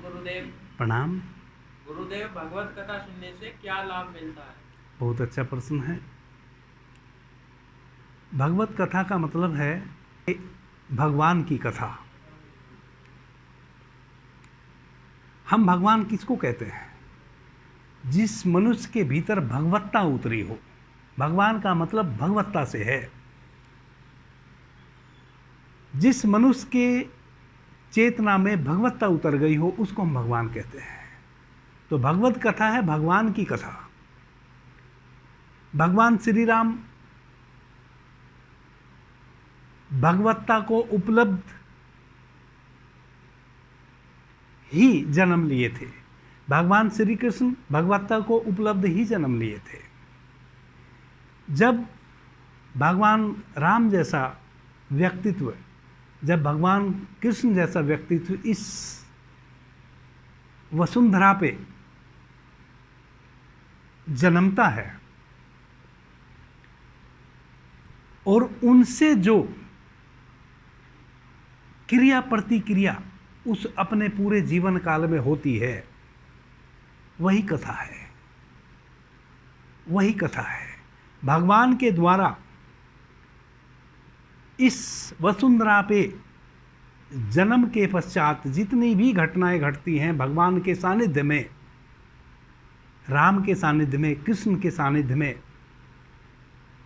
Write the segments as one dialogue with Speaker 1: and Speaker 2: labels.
Speaker 1: गुरुदेव।
Speaker 2: प्रणाम।
Speaker 1: गुरुदेव, भगवत कथा सुनने से क्या लाभ मिलता है?
Speaker 2: बहुत अच्छा प्रश्न है। भगवत कथा का मतलब है भगवान की कथा। हम भगवान किसको कहते हैं? जिस मनुष्य के भीतर भगवत्ता उतरी हो। भगवान का मतलब भगवत्ता से है। जिस मनुष्य के चेतना में भगवत्ता उतर गई हो उसको हम भगवान कहते हैं। तो भगवत कथा है भगवान की कथा। भगवान श्री राम भगवत्ता को उपलब्ध ही जन्म लिए थे। भगवान श्री कृष्ण भगवत्ता को उपलब्ध ही जन्म लिए थे। जब भगवान राम जैसा व्यक्तित्व, जब भगवान कृष्ण जैसा व्यक्तित्व इस वसुंधरा पे जन्मता है और उनसे जो क्रिया प्रतिक्रिया उस अपने पूरे जीवन काल में होती है, वही कथा है। वही कथा है। भगवान के द्वारा इस वसुंधरा पे जन्म के पश्चात जितनी भी घटनाएं घटती हैं भगवान के सानिध्य में, राम के सानिध्य में, कृष्ण के सानिध्य में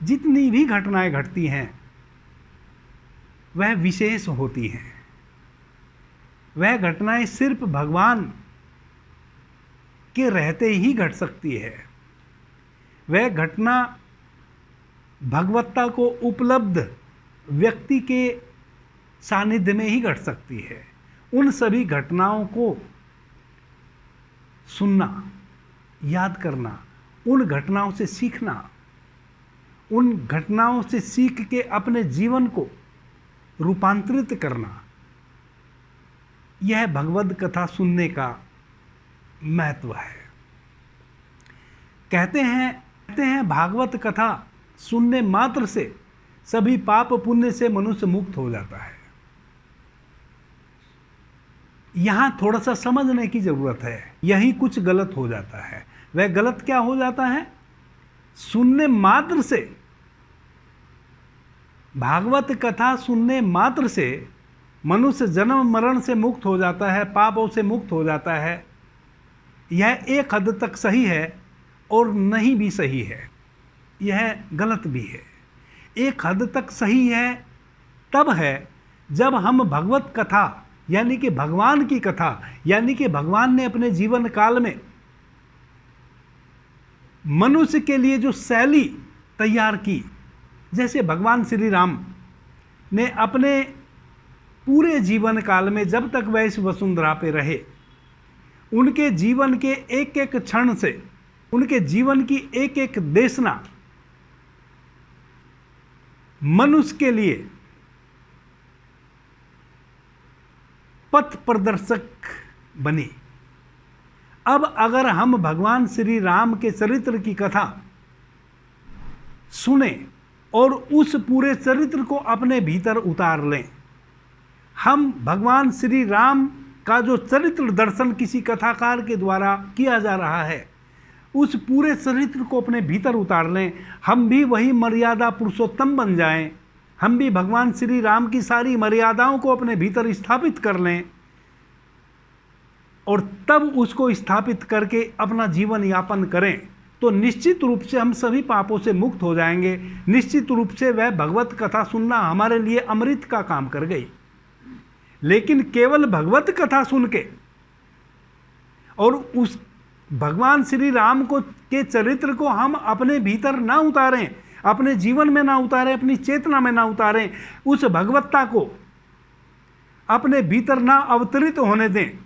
Speaker 2: जितनी भी घटनाएं घटती हैं वह विशेष होती हैं। वह घटनाएं सिर्फ भगवान के रहते ही घट सकती है। वह घटना भगवत्ता को उपलब्ध व्यक्ति के सानिध्य में ही घट सकती है। उन सभी घटनाओं को सुनना, याद करना, उन घटनाओं से सीखना, उन घटनाओं से सीख के अपने जीवन को रूपांतरित करना, यह भगवद कथा सुनने का महत्व है। कहते हैं भागवत कथा सुनने मात्र से सभी पाप पुण्य से मनुष्य मुक्त हो जाता है। यहां थोड़ा सा समझने की जरूरत है। यही कुछ गलत हो जाता है। वह गलत क्या हो जाता है? सुनने मात्र से, भागवत कथा सुनने मात्र से मनुष्य जन्म मरण से मुक्त हो जाता है, पापों से मुक्त हो जाता है। यह एक हद तक सही है और नहीं भी सही है। यह गलत भी है। एक हद तक सही है तब है जब हम भगवत कथा यानी कि भगवान की कथा, यानी कि भगवान ने अपने जीवन काल में मनुष्य के लिए जो शैली तैयार की, जैसे भगवान श्री राम ने अपने पूरे जीवन काल में जब तक वह इस वसुंधरा पे रहे, उनके जीवन के एक एक क्षण से, उनके जीवन की एक एक देशना मनुष्य के लिए पथ प्रदर्शक बनी। अब अगर हम भगवान श्री राम के चरित्र की कथा सुने और उस पूरे चरित्र को अपने भीतर उतार लें, हम भगवान श्री राम का जो चरित्र दर्शन किसी कथाकार के द्वारा किया जा रहा है, उस पूरे चरित्र को अपने भीतर उतार लें, हम भी वही मर्यादा पुरुषोत्तम बन जाएं, हम भी भगवान श्री राम की सारी मर्यादाओं को अपने भीतर स्थापित कर लें और तब उसको स्थापित करके अपना जीवन यापन करें, तो निश्चित रूप से हम सभी पापों से मुक्त हो जाएंगे। निश्चित रूप से वह भगवत कथा सुनना हमारे लिए अमृत का काम कर गई। लेकिन केवल भगवत कथा सुन के और उस भगवान श्री राम को के चरित्र को हम अपने भीतर ना उतारें, अपने जीवन में ना उतारें, अपनी चेतना में ना उतारें, उस भगवत्ता को अपने भीतर ना अवतरित होने दें,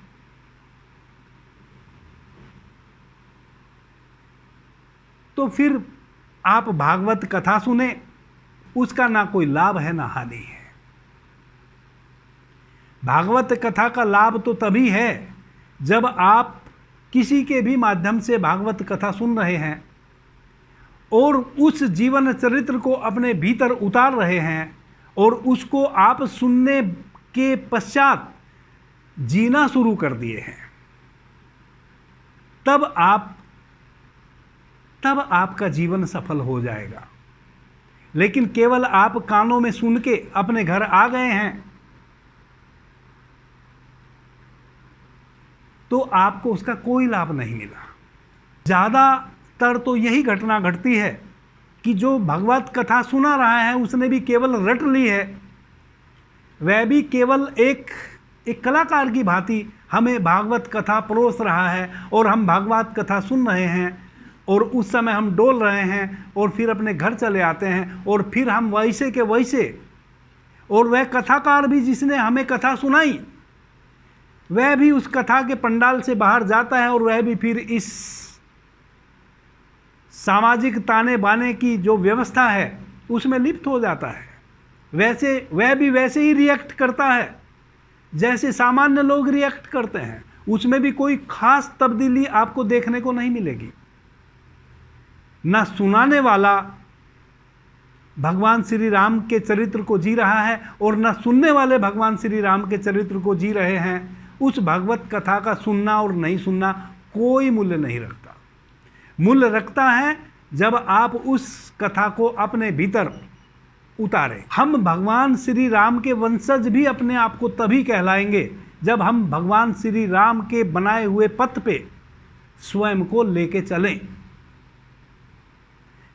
Speaker 2: तो फिर आप भागवत कथा सुने, उसका ना कोई लाभ है ना हानि है। भागवत कथा का लाभ तो तभी है जब आप किसी के भी माध्यम से भागवत कथा सुन रहे हैं और उस जीवन चरित्र को अपने भीतर उतार रहे हैं और उसको आप सुनने के पश्चात जीना शुरू कर दिए हैं। तब आपका जीवन सफल हो जाएगा। लेकिन केवल आप कानों में सुन के अपने घर आ गए हैं तो आपको उसका कोई लाभ नहीं मिला। ज़्यादातर तो यही घटना घटती है कि जो भगवत कथा सुना रहा है उसने भी केवल रट ली है, वह भी केवल एक कलाकार की भांति हमें भागवत कथा परोस रहा है और हम भागवत कथा सुन रहे हैं और उस समय हम डोल रहे हैं और फिर अपने घर चले आते हैं और फिर हम वैसे के वैसे, और वह कथाकार भी जिसने हमें कथा सुनाई वह भी उस कथा के पंडाल से बाहर जाता है और वह भी फिर इस सामाजिक ताने बाने की जो व्यवस्था है उसमें लिप्त हो जाता है। वह भी वैसे ही रिएक्ट करता है जैसे सामान्य लोग रिएक्ट करते हैं, उसमें भी कोई खास तब्दीली आपको देखने को नहीं मिलेगी। न सुनाने वाला भगवान श्री राम के चरित्र को जी रहा है और न सुनने वाले भगवान श्री राम के चरित्र को जी रहे हैं। उस भगवत कथा का सुनना और नहीं सुनना कोई मूल्य नहीं रखता। मूल्य रखता है जब आप उस कथा को अपने भीतर उतारें। हम भगवान श्री राम के वंशज भी अपने आप को तभी कहलाएंगे जब हम भगवान श्री राम के बनाए हुए पथ पे स्वयं को लेके चलें।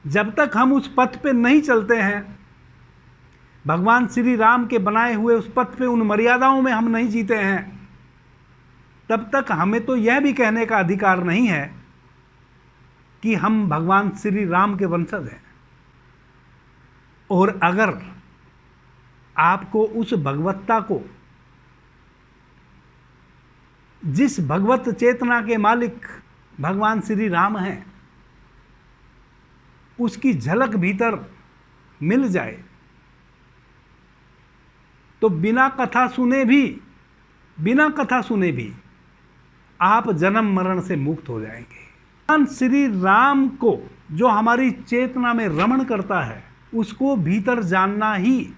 Speaker 2: जब तक हम उस पथ पे नहीं चलते हैं, भगवान श्री राम के बनाए हुए उस पथ पे उन मर्यादाओं में हम नहीं जीते हैं, तब तक हमें तो यह भी कहने का अधिकार नहीं है कि हम भगवान श्री राम के वंशज हैं। और अगर आपको उस भगवत्ता को, जिस भगवत चेतना के मालिक भगवान श्री राम हैं, उसकी झलक भीतर मिल जाए तो बिना कथा सुने भी आप जन्म मरण से मुक्त हो जाएंगे। भगवान श्री राम को जो हमारी चेतना में रमण करता है उसको भीतर जानना ही,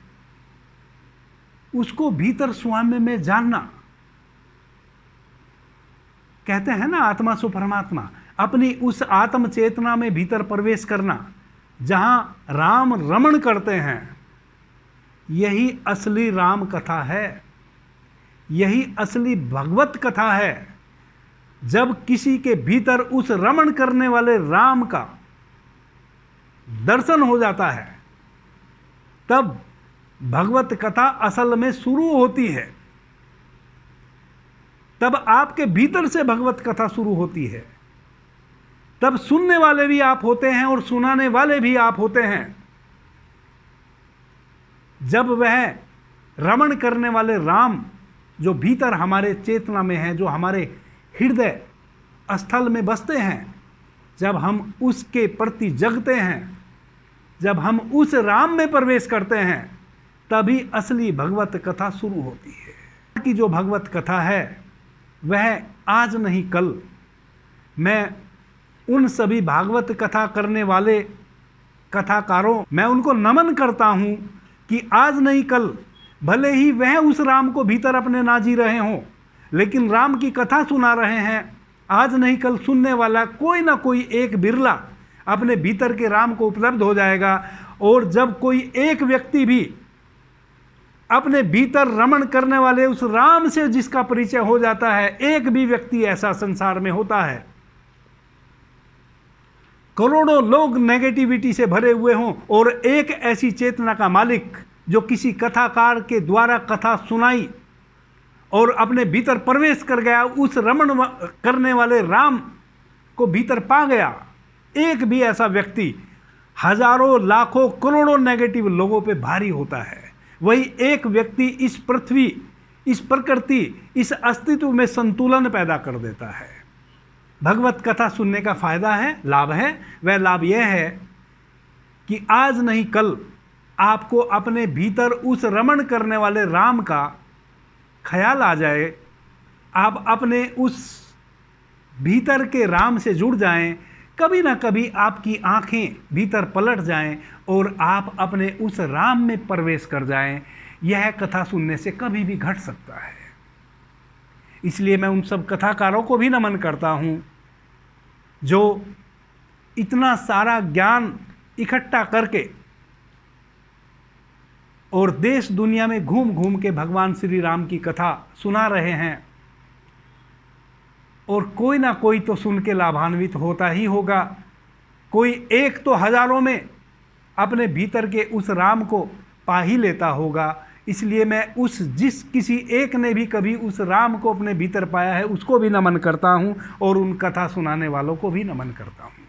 Speaker 2: उसको भीतर स्वयं में जानना। कहते हैं ना आत्मा सो परमात्मा, अपनी उस आत्म चेतना में भीतर प्रवेश करना जहां राम रमण करते हैं, यही असली राम कथा है, यही असली भगवत कथा है। जब किसी के भीतर उस रमण करने वाले राम का दर्शन हो जाता है तब भगवत कथा असल में शुरू होती है, तब आपके भीतर से भगवत कथा शुरू होती है। तब सुनने वाले भी आप होते हैं और सुनाने वाले भी आप होते हैं। जब वह रमण करने वाले राम जो भीतर हमारे चेतना में है, जो हमारे हृदय स्थल में बसते हैं, जब हम उसके प्रति जगते हैं, जब हम उस राम में प्रवेश करते हैं, तभी असली भगवत कथा शुरू होती है। कि जो भगवत कथा है वह आज नहीं कल, मैं उन सभी भागवत कथा करने वाले कथाकारों, मैं उनको नमन करता हूँ कि आज नहीं कल भले ही वह उस राम को भीतर अपने ना जी रहे हों, लेकिन राम की कथा सुना रहे हैं। आज नहीं कल सुनने वाला कोई ना कोई एक बिरला अपने भीतर के राम को उपलब्ध हो जाएगा। और जब कोई एक व्यक्ति भी अपने भीतर रमण करने वाले उस राम से जिसका परिचय हो जाता है, एक भी व्यक्ति ऐसा संसार में होता है, करोड़ों लोग नेगेटिविटी से भरे हुए हों और एक ऐसी चेतना का मालिक जो किसी कथाकार के द्वारा कथा सुनाई और अपने भीतर प्रवेश कर गया, उस रमण करने वाले राम को भीतर पा गया, एक भी ऐसा व्यक्ति हजारों लाखों करोड़ों नेगेटिव लोगों पे भारी होता है। वही एक व्यक्ति इस पृथ्वी, इस प्रकृति, इस अस्तित्व में संतुलन पैदा कर देता है। भगवत कथा सुनने का फायदा है, लाभ है। वह लाभ यह है कि आज नहीं कल आपको अपने भीतर उस रमण करने वाले राम का ख्याल आ जाए, आप अपने उस भीतर के राम से जुड़ जाएं, कभी ना कभी आपकी आंखें भीतर पलट जाएं और आप अपने उस राम में प्रवेश कर जाएं। यह कथा सुनने से कभी भी घट सकता है। इसलिए मैं उन सब कथाकारों को भी नमन करता हूं जो इतना सारा ज्ञान इकट्ठा करके और देश दुनिया में घूम घूम के भगवान श्री राम की कथा सुना रहे हैं, और कोई ना कोई तो सुन के लाभान्वित होता ही होगा। कोई एक तो हजारों में अपने भीतर के उस राम को पा ही लेता होगा। इसलिए मैं जिस किसी एक ने भी कभी उस राम को अपने भीतर पाया है उसको भी नमन करता हूँ, और उन कथा सुनाने वालों को भी नमन करता हूँ।